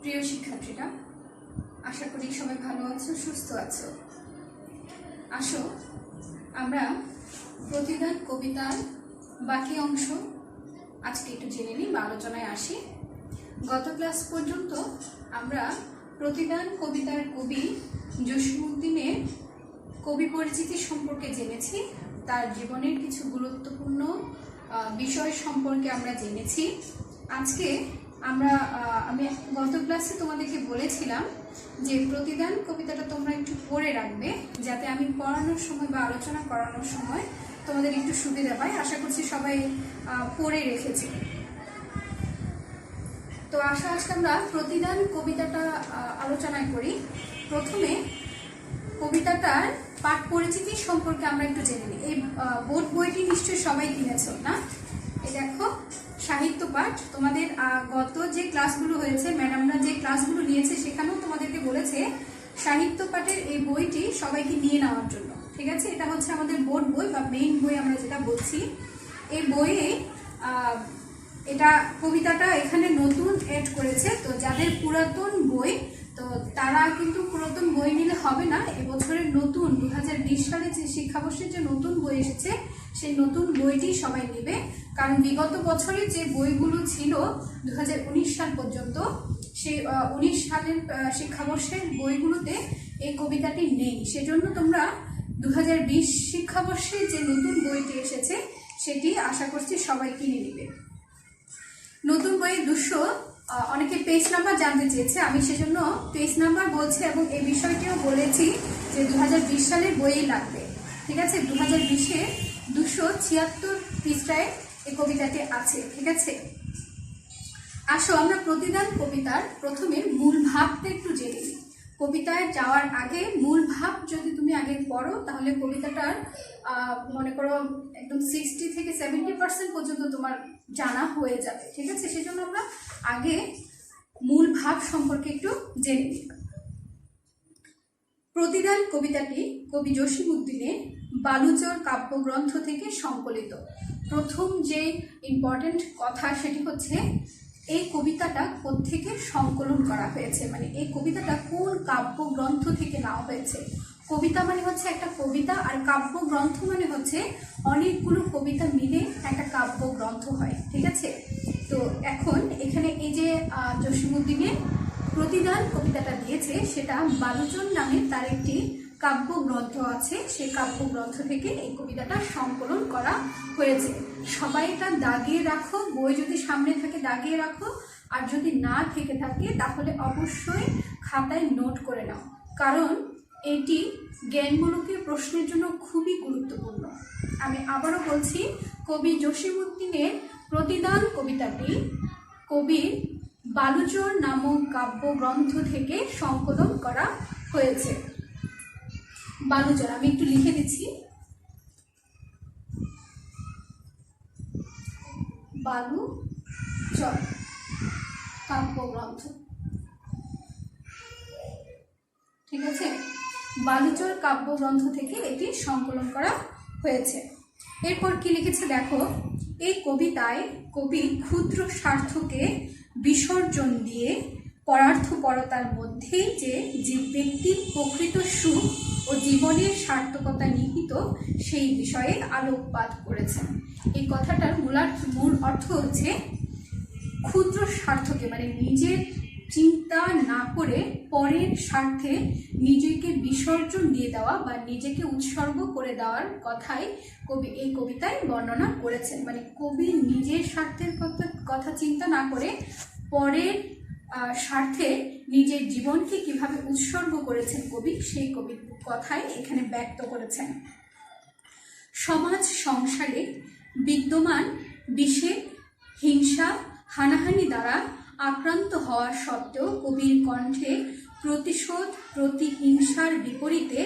প্রিয় শিক্ষার্থীরা, আশা করি সবাই ভালো আছো, সুস্থ আছো। আসো আমরা প্রতিদান কবিতার বাকি অংশ আজকে একটু জেনে নিই বা আলোচনায় আসি। গত ক্লাস পর্যন্ত আমরা প্রতিদান কবিতার কবি জসীমউদ্দীনের কবি পরিচিতি সম্পর্কে জেনেছি, তার জীবনের কিছু গুরুত্বপূর্ণ বিষয় সম্পর্কে আমরা জেনেছি। আজকে আমি গত ক্লাসে তোমাদেরকে বলেছিলাম যে প্রতিদান কবিতাটা তোমরা একটু পড়ে রাখবে, যাতে আমি পড়ানোর সময় বা আলোচনা করানোর সময় তোমাদের একটু সুবিধা পায়। আশা করছি সবাই পড়ে রেখেছি। তো আজকে আমরা প্রতিদান কবিতাটা আলোচনা করি। প্রথমে কবিতাটার পাঠ পরিচিতি সম্পর্কে আমরা একটু জেনে নিই। এই বোর্ড বইটি নিশ্চয়ই সবাই কিনেছো না? এই দেখো, সাহিত্য পাঠ। তোমাদের গত যে ক্লাসগুলো হয়েছে, ম্যাডামরা যে ক্লাসগুলো নিয়েছে সেখানেও তোমাদেরকে বলেছে সাহিত্য পাঠের এই বইটি সবাইকে নিয়ে নেওয়ার জন্য। ঠিক আছে, এটা হচ্ছে আমাদের বোর্ড বই বা মেইন বই আমরা যেটা বলছি। এই বইয়ে এটা কবিতাটা এখানে নতুন এড করেছে। তো যাদের পুরাতন বই, তো তারা কিন্তু পুরাতন বই নিলে হবে না। এবছরের নতুন 2020 সালে যে শিক্ষাবর্ষের যে নতুন বই এসেছে, সেই নতুন বইটি সবাই নেবে। কারণ বিগত বছরে যে বইগুলো ছিল 2019 সাল পর্যন্ত, সেই 19 সালের শিক্ষাবর্ষের বইগুলোতে এই কবিতাটি নেই। সেজন্য তোমরা 2020 শিক্ষাবর্ষে যে নতুন বইটি এসেছে সেটি আশা করছি সবাই কিনে নেবে। নতুন বইয়ে অনেকে পেজ নাম্বার জানতে চেয়েছে, আমি সেজন্য পেজ নাম্বার বলছি এবং এই বিষয়টিও বলেছি যে 2020 সালের বইই লাগবে। ঠিক আছে, 2020-এ 276 পৃষ্ঠায় এই কবিতাটি আছে। ঠিক আছে, আসো আমরা প্রতিদান কবিতার প্রথমে মূল ভাবটা একটু জেনে নিই। কবিতায় যাওয়ার আগে মূল ভাব যদি তুমি আগে পড়ো, তাহলে কবিতাটার মনে করো একদম 60 থেকে 70% পর্যন্ত তোমার জানা হয়ে যাবে। ঠিক আছে, সেজন্য আমরা আগে মূল ভাব সম্পর্কে একটু জেনে নিই। প্রতিদান কবিতাটি কবি জসীমউদ্দীনের বালুচর কাব্যগ্রন্থ থেকে সংকলিত। প্রথম যে ইম্পর্টেন্ট কথা সেটি হচ্ছে এই কবিতাটা কোত্থেকে সংকলন করা হয়েছে, মানে এই কবিতাটা কোন কাব্যগ্রন্থ থেকে নেওয়া হয়েছে। কবিতা মানে হচ্ছে একটা কবিতা, আর কাব্যগ্রন্থ মানে হচ্ছে অনেকগুলো কবিতা মিলে একটা কাব্যগ্রন্থ হয়। ঠিক আছে, তো এখন এখানে এই যে জসীমউদ্দীনের প্রতিদান কবিতাটা দিয়েছে, সেটা বালুচর নামে তার একটি কাব্যগ্রন্থ আছে। সেই কাব্যগ্রন্থ থেকে এই কবিতাটা সংকলন করা হয়েছে। সবাই এটা দাগিয়ে রাখো, বই যদি সামনে থাকে দাগিয়ে রাখো, আর যদি না থেকে থাকে তাহলে অবশ্যই খাতায় নোট করে নাও, কারণ এটি জ্ঞানমূলকের প্রশ্নের জন্য খুবই গুরুত্বপূর্ণ। আমি আবারও বলছি, কবি জসীমউদ্দীনের প্রতিদান কবিতাটি কবির বালুচর নামক কাব্যগ্রন্থ থেকে সংকলন করা হয়েছে। বালুচর আমি একটু লিখে দিচ্ছি, বালুচর কাব্যগ্রন্থ। ঠিক আছে, বালুচর কাব্যগ্রন্থ থেকে এটি সংকলন করা হয়েছে। এরপর কি লিখেছে দেখো, এই কবিতায় কবি ক্ষুদ্র স্বার্থকে বিসর্জন দিয়ে পরার্থপরতার মধ্যেই যে ব্যক্তির প্রকৃত সুখ ও জীবনের সার্থকতা নিহিত সেই বিষয়ে আলোকপাত করেছেন। এই কথাটার মূল অর্থ হচ্ছে ক্ষুদ্র স্বার্থকে, মানে নিজের চিন্তা না করে পরের স্বার্থে নিজেকে বিসর্জন দিয়ে দেওয়া বা নিজেকে উৎসর্গ করে দেওয়ার কথাই কবি এই কবিতায় বর্ণনা করেছেন। মানে কবি নিজের স্বার্থের কথা চিন্তা না করে পরের স্বার্থে নিজের জীবনকে কিভাবে উৎসর্গ করেছেন কবি, সেই কবির কথাই এখানে ব্যক্ত করেছেন। সমাজ সংসারে বিদ্যমান বিষে হিংসা হানাহানি দ্বারা আক্রান্ত হওয়া সত্ত্বেও কবির কণ্ঠে প্রতিশোধ প্রতিহিংসার বিপরীতে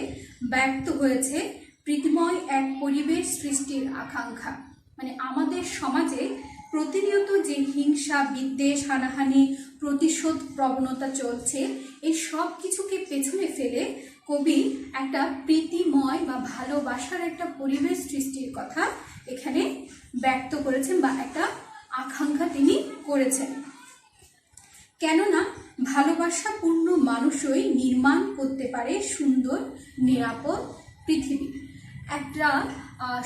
ব্যক্ত হয়েছে প্রীতিময় এক পরিবেশ সৃষ্টির আকাঙ্ক্ষা। মানে আমাদের সমাজে প্রতিনিয়ত যে হিংসা বিদ্বেষ হানাহানি প্রতিশোধ প্রবণতা চলছে, এই সব কিছুকে পেছনে ফেলে কবি একটা প্রীতিময় বা ভালোবাসার একটা পরিবেশ সৃষ্টির কথা এখানে ব্যক্ত করেছেন বা একটা আকাঙ্ক্ষা তিনি করেছেন। কেননা ভালোবাসাপূর্ণ মানুষই নির্মাণ করতে পারে সুন্দর নিরাপদ পৃথিবী। একটা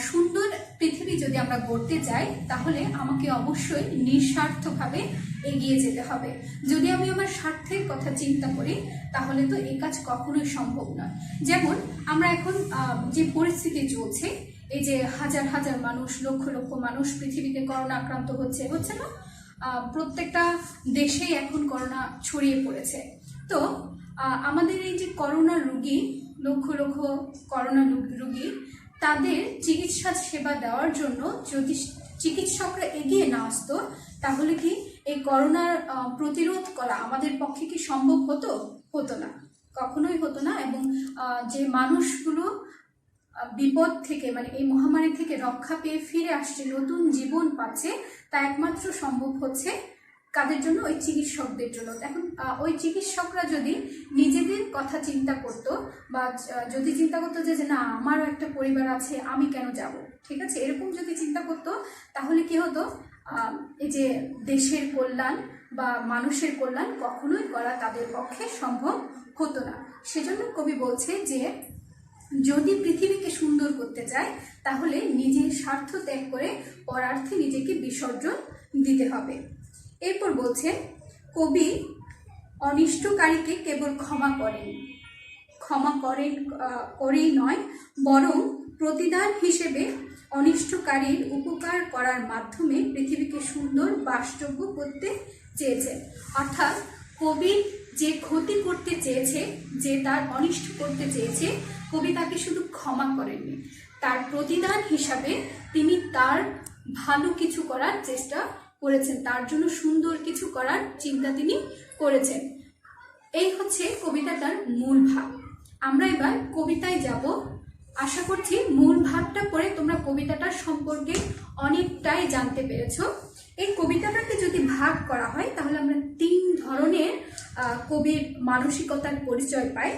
সুন্দর পৃথিবী যদি আমরা গড়তে চাই তাহলে আমাকে অবশ্যই নিঃস্বার্থভাবে এগিয়ে যেতে হবে। যদি আমি আমার স্বার্থের কথা চিন্তা করি তাহলে তো এই কাজ কখনোই সম্ভব নয়। যেমন আমরা এখন যে পরিস্থিতি চলছে, এই যে হাজার হাজার মানুষ, লক্ষ লক্ষ মানুষ পৃথিবীতে করোনা আক্রান্ত হচ্ছে না? প্রত্যেকটা দেশেই এখন করোনা ছড়িয়ে পড়েছে। তো আমাদের এই যে করোনা রোগী, লক্ষ লক্ষ করোনা রোগী, তাদের চিকিৎসা সেবা দেওয়ার জন্য যদি চিকিৎসকরা এগিয়ে না আসতো তাহলে কি এই করোনার প্রতিরোধ করা আমাদের পক্ষে কি সম্ভব হতো না, কখনোই হতো না। এবং যে মানুষগুলো বিপদ থেকে, মানে এই মহামারী থেকে রক্ষা পেয়ে ফিরে আসছে, নতুন জীবন পাচ্ছে, তা একমাত্র সম্ভব হচ্ছে কাদের জন্য? ওই চিকিৎসকদের জন্য। এখন ওই চিকিৎসকরা যদি নিজেদের কথা চিন্তা করতো, বা যদি চিন্তা করতো যে না আমারও একটা পরিবার আছে, আমি কেন যাব, ঠিক আছে, এরকম যদি চিন্তা করতো তাহলে কি হতো? এই যে দেশের কল্যাণ বা মানুষের কল্যাণ কখনোই করা তাদের পক্ষে সম্ভব হতো না। সেজন্য কবি বলছে যে যদি পৃথিবীকে সুন্দর করতে চায় তাহলে নিজের স্বার্থ ত্যাগ করে পরার্থে নিজেকে বিসর্জন দিতে হবে। এরপর বলছে কবি অনিষ্টকারীকে কেবল ক্ষমা করেই নয়, বরং প্রতিদান হিসেবে অনিষ্টকারীর উপকার করার মাধ্যমে পৃথিবীকে সুন্দর বাসযোগ্য করতে চেয়েছেন। অর্থাৎ কবি যে ক্ষতি করতে চেয়েছে, যে তার অনিষ্ট করতে চেয়েছে, কবি তাকে শুধু ক্ষমা করেননি, তার প্রতিদান হিসাবে তিনি তার ভালো কিছু করার চেষ্টা করেছেন, তার জন্য সুন্দর কিছু করার চিন্তা তিনি করেছেন। এই হচ্ছে কবিতাটার মূল ভাব। আমরা এবার কবিতায় যাব। আশা করছি মূল ভাবটা পড়ে তোমরা কবিতাটার সম্পর্কে অনেকটাই জানতে পেরেছো। এই কবিতাটাকে যদি ভাগ করা হয় তাহলে আমরা 3 ধরনের কবির মানসিকতার পরিচয় পাই।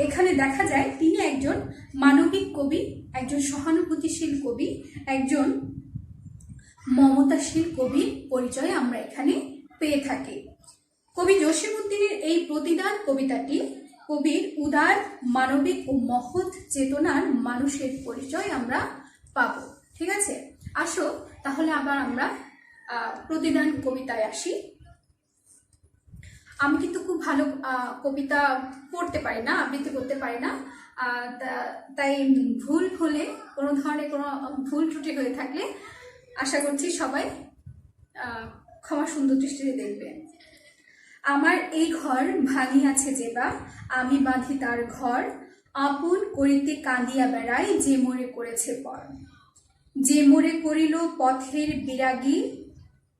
এখানে দেখা যায় তিনি একজন মানবিক কবি, একজন সহানুভূতিশীল কবি, একজন মমতাশীল কবির পরিচয় আমরা এখানে পেয়ে থাকি। কবি জসীমউদ্দিনের এই প্রতিদান কবিতাটি কবির উদার, মানবিক ও মহৎ চেতনার মানুষের পরিচয় আমরা পাবো। ঠিক আছে, আসো তাহলে আবার আমরা প্রতিদান কবিতায় আসি। আমি কিন্তু খুব ভালো কবিতা পড়তে পারি না, আবৃত্তি করতে পারি না, তাই ভুল হলে, কোনো ধরনের কোনো ভুল ত্রুটি হয়ে থাকলে আশা করছি সবাই ক্ষমা সুন্দর দৃষ্টিতে দেখবে। আমার এই ঘর ভাঙিয়াছে যেবা, আমি বাঁধি তার ঘর, আপন করিতে কাঁদিয়া বেড়াই, যে মোরে করেছে পর। যে মোরে করিল পথের বিরাগী,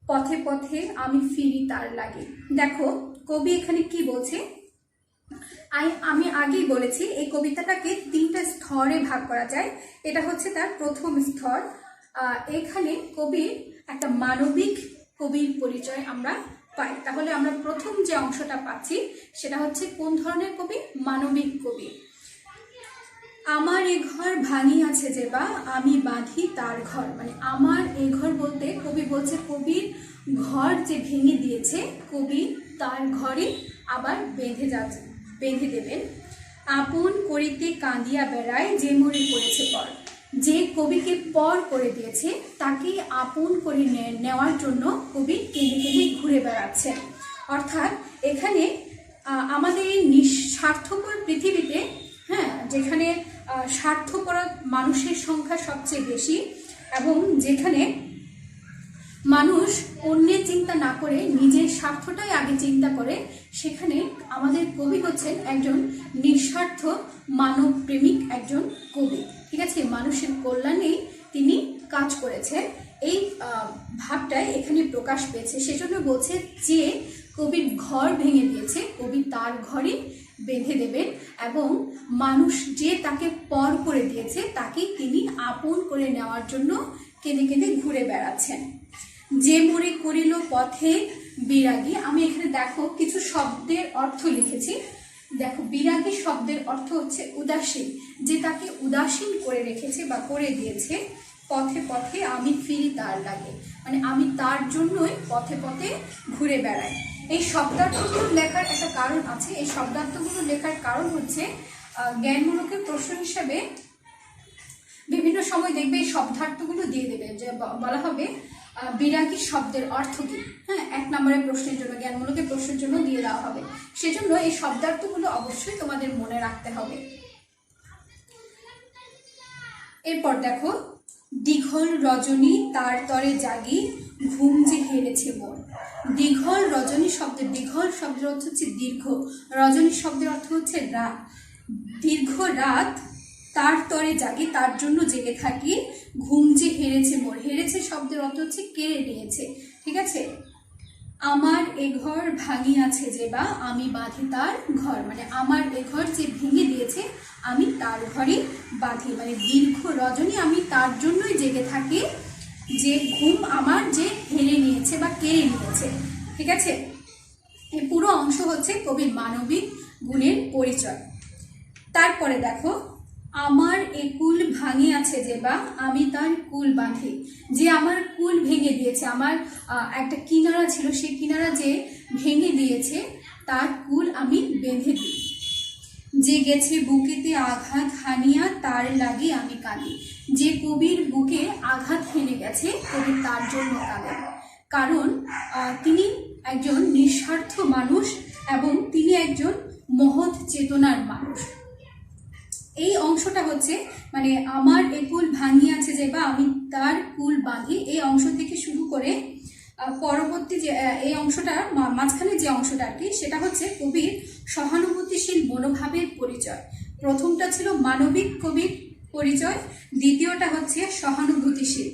পথে পথে আমি ফিরি তার লাগি। দেখো কবি এখানে কি বলছে, আমি আগেই বলেছি এই কবিতাটাকে 3টা স্তরে ভাগ করা যায়। এটা হচ্ছে তার প্রথম স্তর। এখানে কবির একটা মানবিক কবির পরিচয় আমরা পাই। তাহলে আমরা প্রথম যে অংশটা পাচ্ছি সেটা হচ্ছে কোন ধরনের কবি? মানবিক কবি। আমার এ ঘর ভাঙিয়াছে যেবা, আমি বাঁধি তার ঘর। মানে আমার এই ঘর বলতে কবি বলছে কবির ঘর যে ভেঙে দিয়েছে, কবি তার ঘরে আবার বেঁধে দেবেন। আপন করিতে কাঁদিয়া বেড়ায়, যে মোরে করেছে পর। যে কবিকে পর করে দিয়েছে তাকে আপন করে নেওয়ার জন্য কবি কেঁদে কেঁদে ঘুরে বেড়াচ্ছেন। অর্থাৎ এখানে আমাদের এই নিঃস্বার্থপর পৃথিবীতে, যেখানে স্বার্থপর মানুষের সংখ্যা সবচেয়ে বেশি এবং যেখানে মানুষ অন্যের চিন্তা না করে নিজের স্বার্থটাই আগে চিন্তা করে, সেখানে আমাদের কবি হচ্ছেন একজন নিঃস্বার্থ মানব প্রেমিক একজন কবি। ঠিক আছে, মানুষের কল্যাণেই তিনি কাজ করেছেন। এই ভাবটাই এখানে প্রকাশ পেয়েছে। সেজন্য বলছে যে কবির ঘর ভেঙে দিয়েছে, কবি তার ঘরে বেঁধে দেবেন এবং মানুষ যে তাকে পর করে দিয়েছে তাকে তিনি আপন করে নেওয়ার জন্য কেঁদে কেঁদে ঘুরে বেড়াচ্ছেন। যে মোরে করিল পথে বিরাগী। আমি এখানে দেখো কিছু শব্দের অর্থ লিখেছি। দেখো, বিরাগী শব্দের অর্থ হচ্ছে উদাসীন, যে তাকে উদাসীন করে রেখেছে বা করে দিয়েছে। পথে পথে আমি ফিরি তার লাগে, মানে আমি তার জন্যই পথে পথে ঘুরে বেড়াই। এই শব্দার্থগুলো লেখার একটা কারণ আছে। এই শব্দার্থগুলো লেখার কারণ হচ্ছে জ্ঞানমূলকের প্রশ্ন হিসাবে বিভিন্ন সময় দেখবে এই শব্দার্থগুলো দিয়ে দেবে, যে বলা হবে বিরাগী শব্দের অর্থ কি। হ্যাঁ, 1 নম্বরের প্রশ্নের জন্য, জ্ঞানমূলকের প্রশ্নের জন্য দিয়ে দেওয়া হবে। সেজন্য এই শব্দার্থগুলো অবশ্যই তোমাদের মনে রাখতে হবে। এরপর দেখো, দীঘল রজনী তার তরে জাগি, ঘুম যে হেরেছে মোর। দীঘল রজনী শব্দের, দীঘল শব্দের অর্থ হচ্ছে দীর্ঘ, রজনী শব্দের অর্থ হচ্ছে রাত। দীর্ঘ রাত তার তরে জাগি, তার জন্য জেগে থাকি, ঘুম যে হেরেছে মোর। হেরেছে শব্দের অর্থ হচ্ছে কেড়ে নিয়েছে। ঠিক আছে, আমার এ ঘর ভাঙিয়াছে যে বা, আমি বাঁধি তার ঘর, মানে আমার এ ঘর যে ভেঙে দিয়েছে আমি তার ঘরই বাঁধি, মানে দীর্ঘ রজনী আমি তার জন্যই জেগে থাকি, যে ঘুম আমার যে হেরে নিয়েছে বা কেড়ে নিয়েছে। ঠিক আছে, এই পুরো অংশ হচ্ছে কবির মানবিক গুণের পরিচয়। তারপরে দেখো, আমার এ কুল ভাঙিয়াছে যে বা, আমি তার কুল বাঁধি। যে আমার কুল ভেঙে দিয়েছে, আমার একটা কিনারা ছিল, সেই কিনারা যে ভেঙে দিয়েছে তার কুল আমি বেঁধে দিই। যে গেছে বুকেতে আঘাত হানিয়া, তার লাগি আমি কাঁদি। যে কবির বুকে আঘাত হেনে গেছে, কবি তার জন্য কাঁদেন, কারণ তিনি একজন নিঃস্বার্থ মানুষ এবং তিনি একজন মহৎ চেতনার মানুষ। এই অংশটা হচ্ছে মানে আমার এ কুল ভাঙিয়াছে যে বা, আমি তার কুল বাঁধি, এই অংশ থেকে শুরু করে পরবর্তী যে এই অংশটা মাঝখানে যে অংশটা আর কি, সেটা হচ্ছে কবির সহানুভূতিশীল মনোভাবের পরিচয়। প্রথমটা ছিল মানবিক কবির পরিচয়, দ্বিতীয়টা হচ্ছে সহানুভূতিশীল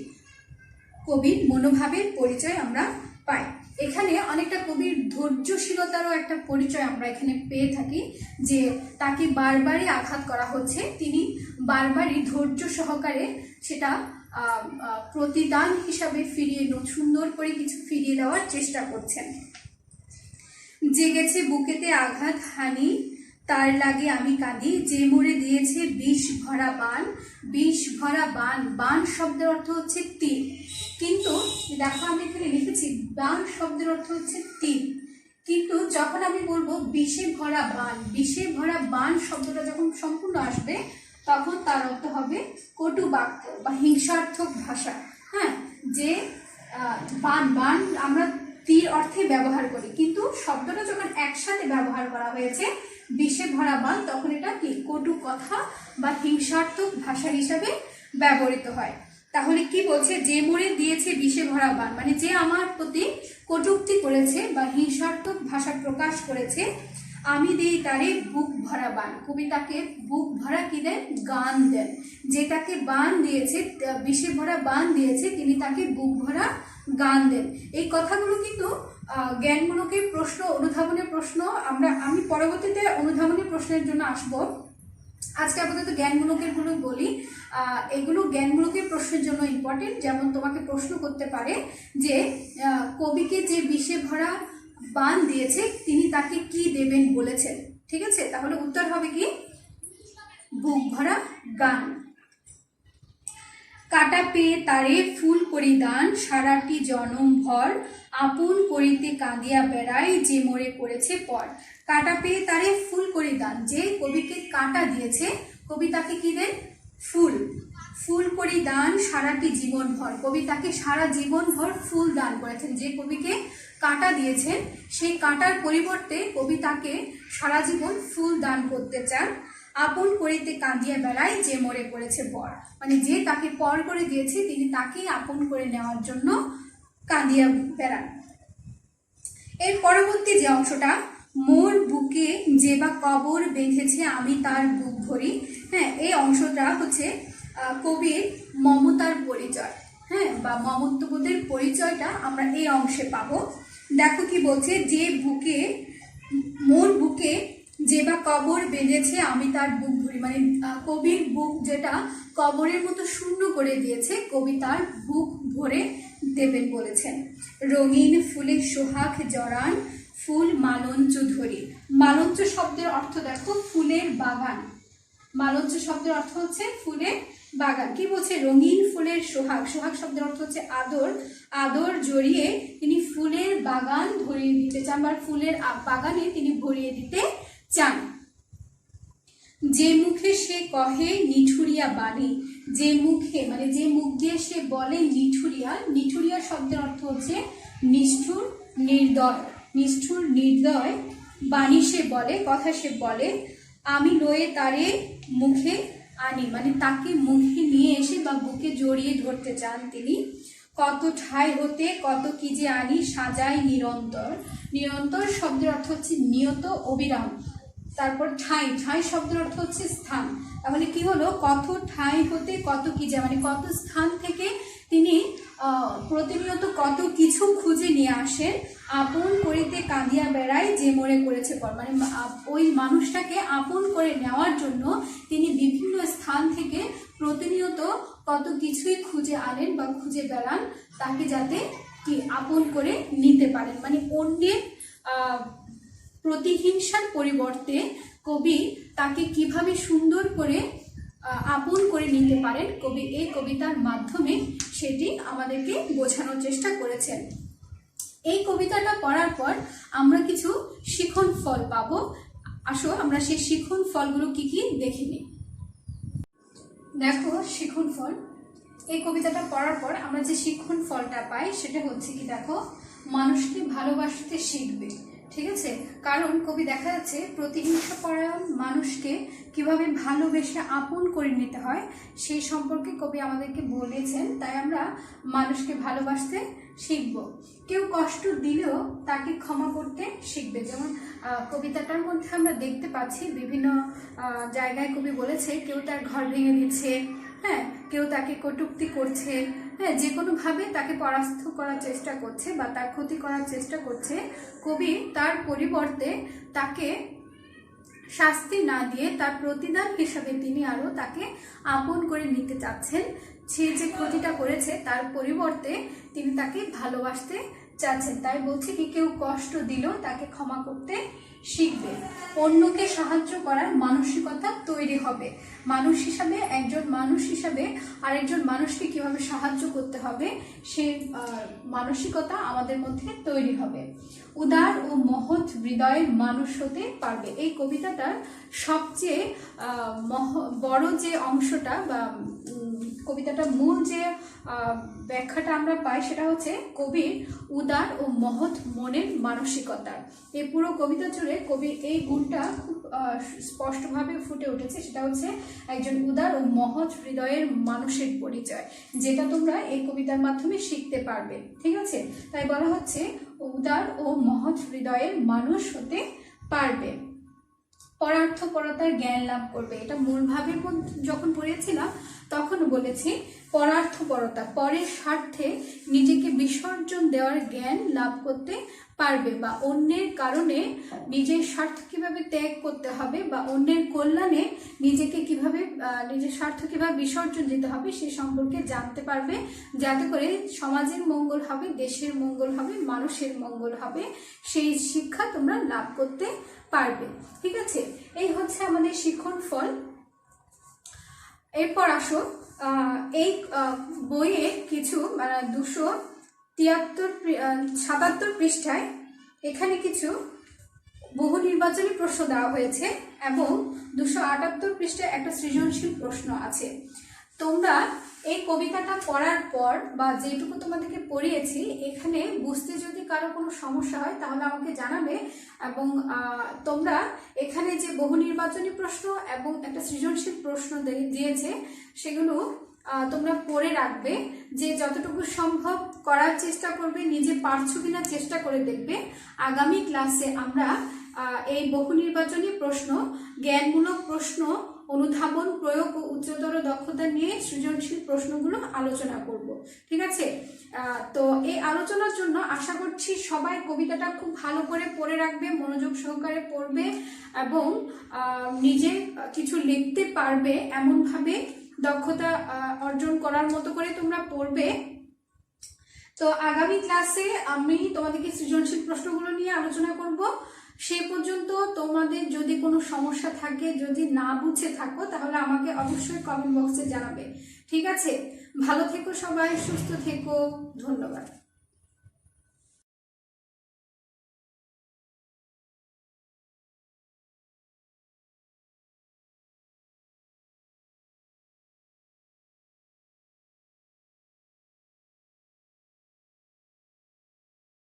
কবির মনোভাবের পরিচয় আমরা পাই। এখানে অনেকটা কবির ধৈর্যশীলতারও একটা পরিচয় আমরা এখানে পেয়ে থাকি, যে তাকে বারবারই আঘাত করা হচ্ছে, তিনি বারবারই ধৈর্য সহকারে সেটা প্রতিদান হিসাবে ফিরিয়ে, সুন্দর করে কিছু ফিরিয়ে দেওয়ার চেষ্টা করছেন। যে গেছে বুকেতে আঘাত হানি, তার লাগে আমি কাঁদি। যে মোরে দিয়েছে বিষ ভরা বান, বিষ ভরা বান, বান শব্দের অর্থ হচ্ছে তীর, কিন্তু দেখো আমি এখানে লিখেছি বান শব্দের অর্থ হচ্ছে তীর, কিন্তু যখন আমি বলবো বিষে ভরা বান, বিষে ভরা বান শব্দটা যখন সম্পূর্ণ আসবে তখন তার অর্থ হবে কটু বাক্য বা হিংসার্থক ভাষা। হ্যাঁ, যে বান, বান আমরা তীর অর্থে ব্যবহার করি, কিন্তু শব্দটা যখন একসাথে ব্যবহার করা হয়েছে বিষে ভরা বান, তখন এটা কি কটু কথা বা হিংসার্থক ভাষা হিসাবে ব্যবহৃত হয়। তাহলে কি বলছে, যে মোরে দিয়েছে বিষে ভরা বান, মানে যে আমার প্রতি কটূক্তি করেছে বা হিংসার্থক ভাষা প্রকাশ করেছে, আমি দিই তারে বুক ভরা বান। কবি তাকে বুক ভরা কি দেন, গান দেন। যে তাকে বান দিয়েছে, বিষে ভরা বান দিয়েছে, তিনি তাকে বুক ভরা গান দেন। এই কথাগুলো কিন্তু জ্ঞানমূলকের প্রশ্ন, অনুধাবনের প্রশ্ন, আমি পরবর্তীতে অনুধাবনের প্রশ্নের জন্য আসবো। আজকে আপাতত জ্ঞানমূলকের গুলো বলি। এগুলো জ্ঞানমূলকের প্রশ্নের জন্য ইম্পর্টেন্ট। যেমন তোমাকে প্রশ্ন করতে পারে যে কবিকে যে বিষে ভরা বান দিয়েছে তিনি তাকে কি দেবেন বলেছেন। ঠিক আছে, তাহলে উত্তর হবে কি বুক ভরা গান। কাটা পেয়ে তারে ফুল পরিধান, সারাটি জনম ভর আপন করিতে কাঁদিয়া বেড়াই, যে মোরে করেছে পর। কাটা পেয়ে তারে ফুল পরিধান, যে কবিকে কাঁটা দিয়েছে কবি তাকে কি দেন, ফুল। ফুল পরিধান সারাটি জীবন ভর, কবি তাকে সারা জীবন ভর ফুল দান করেছেন। যে কবিকে কাঁটা দিয়েছেন সেই কাঁটার পরিবর্তে কবি তাকে সারা জীবন ফুল দান করতে চান। আপন করিতে কাঁদিয়া বেড়াই, যে মোরে করেছে পর, মানে যে তাকে পর করে দিয়েছে তিনি তাকেই আপন করে নেওয়ার জন্য কাঁদিয়া বেড়ান। এর পরবর্তী যে অংশটা, মোর বুকে যে বা কবর বেঁধেছে আমি তার বুক ধরি। হ্যাঁ, এই অংশটা হচ্ছে কবির মমতার পরিচয়। হ্যাঁ, বা মমত্ববোধের পরিচয়টা আমরা এই অংশে পাবো। দেখো কি বলছে, যে বুকে, মোর বুকে যে বা কবর বেঁধেছে আমি তার বুক ধরি, মানে কবির বুক যেটা কবরের মতো শূন্য করে দিয়েছে, কবি তার বুক ভরে দেবেন বলেছেন। রঙিন ফুলে সোহাগ জড়ান, ফুল মালঞ্চ ধরি। মালঞ্চ শব্দের অর্থ দেখো ফুলের বাগান। মালঞ্চ শব্দের অর্থ হচ্ছে ফুলের বাগান। কি বলছে? রঙিন ফুলের সোহাগ। সোহাগ শব্দের অর্থ হচ্ছে আদর। আদর জড়িয়ে তিনি ফুলের বাগান ভরিয়ে দিতে চান, বা ফুলের বাগানে তিনি ভরিয়ে দিতে চান। যে মুখে সে কহে নিঠুরিয়া বাণী, যে মুখে মানে যে মুখ দিয়ে সে বলে নিঠুরিয়া। নিঠুরিয়া শব্দের অর্থ হচ্ছে নিষ্ঠুর, নির্দয়। নিষ্ঠুর নির্দয় বাণী সে বলে, কথা সে বলে। আমি লয়ে তারে মুখে আনি, মানে তাকে মুখে নিয়ে এসে বা বুকে জড়িয়ে ধরতে চান তিনি। কত ঠাই হতে কত কি যে আনি সাজাই নিরন্তর। নিরন্তর শব্দের অর্থ হচ্ছে নিয়ত, অবিরাম। তারপর ঠাই, ঠাই শব্দের অর্থ হচ্ছে স্থান। তাহলে কি হলো? কত ঠাই হতে কত কি যে, মানে কত স্থান থেকে তিনি প্রতিনিয়ত কত কিছু খুঁজে নিয়ে আসেন। আপন করিতে কাঁদিয়া বেড়ায় যে মোরে করেছে পর, মানে ওই মানুষটাকে আপন করে নেওয়ার জন্য তিনি বিভিন্ন স্থান থেকে প্রতিনিয়ত কত কিছুই খুঁজে আনেন বা খুঁজে বেড়ান, তাকে যাতে কি আপন করে নিতে পারেন। মানে অন্যের প্রতিহিংসার পরিবর্তে কবি তাকে কিভাবে সুন্দর করে আপন করে নিতে পারেন, কবি এই কবিতার মাধ্যমে সেটি আমাদেরকে বোঝানোর চেষ্টা করেছেন। এই কবিতাটা পড়ার পর আমরা কিছু শিখন ফল পাবো। আসো আমরা সেই শিখন ফলগুলো কি কি দেখে নিই। দেখো শিখন ফল, এই কবিতাটা পড়ার পর আমরা যে শিখন ফলটা পাই সেটা হচ্ছে কি, দেখো, মানুষকে ভালোবাসতে শিখবে। ঠিক আছে, কারণ কবি দেখা যাচ্ছে প্রতিহিংসা পরায়ণ মানুষকে কিভাবে ভালোবেসে আপন করে নিতে হয় সেই সম্পর্কে কবি আমাদেরকে বলেছেন। তাই আমরা মানুষকে ভালোবাসতে শিখব। কেউ কষ্ট দিলেও তাকে ক্ষমা করতে শিখবে। যেমন কবিতাটার মধ্যে আমরা দেখতে পাচ্ছি বিভিন্ন জায়গায় কবি বলেছে কেউ তার ঘর ভেঙে দিচ্ছে, হ্যাঁ, কেউ তাকে কটূক্তি করছে, হ্যাঁ, যে কোনোভাবে তাকে পরাস্ত করার চেষ্টা করছে বা তার ক্ষতি করার চেষ্টা করছে। কবি তার পরিবর্তে তাকে শাস্তি না দিয়ে তার প্রতিদান হিসাবে তিনি আরো তাকে আপন করে নিতে চাচ্ছেন। সে যে ক্ষতিটা করেছে তার পরিবর্তে তিনি তাকে ভালোবাসতে চাচ্ছেন। তাই বলছে কি, কেউ কষ্ট দিলেও তাকে ক্ষমা করতে শিখবে। অন্যকে সাহায্য করার মানসিকতা তৈরি হবে। মানুষ হিসাবে, একজন মানুষ হিসাবে আরেকজন মানুষকে কিভাবে সাহায্য করতে হবে সেই মানসিকতা আমাদের মধ্যে তৈরি হবে। উদার ও মহৎ হৃদয়ের মানুষ হতে পারবে। এই কবিতাটার সবচেয়ে বড় যে অংশটা বা কবিতাটার মূল যে ব্যাখ্যাটা আমরা পাই সেটা হচ্ছে কবির উদার ও মহৎ মনের মানসিকতার। এই পুরো কবিতা জুড়ে কবির এই গুণটা খুব স্পষ্টভাবে ফুটে উঠেছে। সেটা হচ্ছে একজন উদার ও মহৎ হৃদয়ের মানুষের পরিচয়, যেটা তোমরা এই কবিতার মাধ্যমে শিখতে পারবে। ঠিক আছে, তাই বলা হচ্ছে উদার ও মহৎ হৃদয়ের মানুষ হতে পারবে। পরার্থপরতার জ্ঞান লাভ করবে। এটা মূলভাবে যখন পড়েছিলাম তখন বলেছি পরার্থপরতা, পরের স্বার্থে নিজেকে বিসর্জন দেওয়ার জ্ঞান লাভ করতে পারবে, বা অন্যের কারণে নিজের স্বার্থ কিভাবে ত্যাগ করতে হবে বা অন্যের কল্যাণে নিজেকে কিভাবে নিজের স্বার্থ কিভাবে বিসর্জন দিতে হবে সে সম্পর্কে জানতে পারবে, যাতে করে সমাজের মঙ্গল হবে, দেশের মঙ্গল হবে, মানুষের মঙ্গল হবে। সেই শিক্ষা তোমরা লাভ করতে পারবে। ঠিক আছে, এই হচ্ছে আমাদের শিখন ফল। এরপর আসো এই বইয়ে কিছু 277 পৃষ্ঠায় এখানে কিছু বহু নির্বাচনী প্রশ্ন দেওয়া হয়েছে এবং 278 পৃষ্ঠায় একটা সৃজনশীল প্রশ্ন আছে। তোমরা এই কবিতাটা পড়ার পর বা যেটুকু তোমাদেরকে পড়িয়েছি এখানে বুঝতে যদি কারো কোনো সমস্যা হয় তাহলে আমাকে জানাবে, এবং তোমরা এখানে যে বহু নির্বাচনী প্রশ্ন এবং একটা সৃজনশীল প্রশ্ন দিয়েছে সেগুলো তোমরা পড়ে রাখবে, যে যতটুকু সম্ভব করার চেষ্টা করবে, নিজে পারছো কিনা চেষ্টা করে দেখবে। আগামী ক্লাসে আমরা এই বহু নির্বাচনী প্রশ্ন, জ্ঞানমূলক প্রশ্ন, অনুধাবন, প্রয়োগ ও উচ্চতর দক্ষতা নিয়ে সৃজনশীল প্রশ্নগুলো আলোচনা করব। ঠিক আছে, তো এই আলোচনার জন্য আশা করছি সবাই কবিতাটা খুব ভালো করে পড়ে রাখবে, মনোযোগ সহকারে পড়বে এবং নিজে কিছু লিখতে পারবে এমনভাবে দক্ষতা অর্জন করার মতো করে তোমরা পড়বে। তো আগামী ক্লাসে আমি তোমাদেরকে সৃজনশীল প্রশ্নগুলো নিয়ে আলোচনা করব। সেই পর্যন্ত তোমাদের যদি কোনো সমস্যা থাকে, যদি না বুঝে থাকো, তাহলে আমাকে অবশ্যই কমেন্ট বক্সে জানাবে। ঠিক আছে, ভালো থেকো সবাই, সুস্থ থেকো, ধন্যবাদ।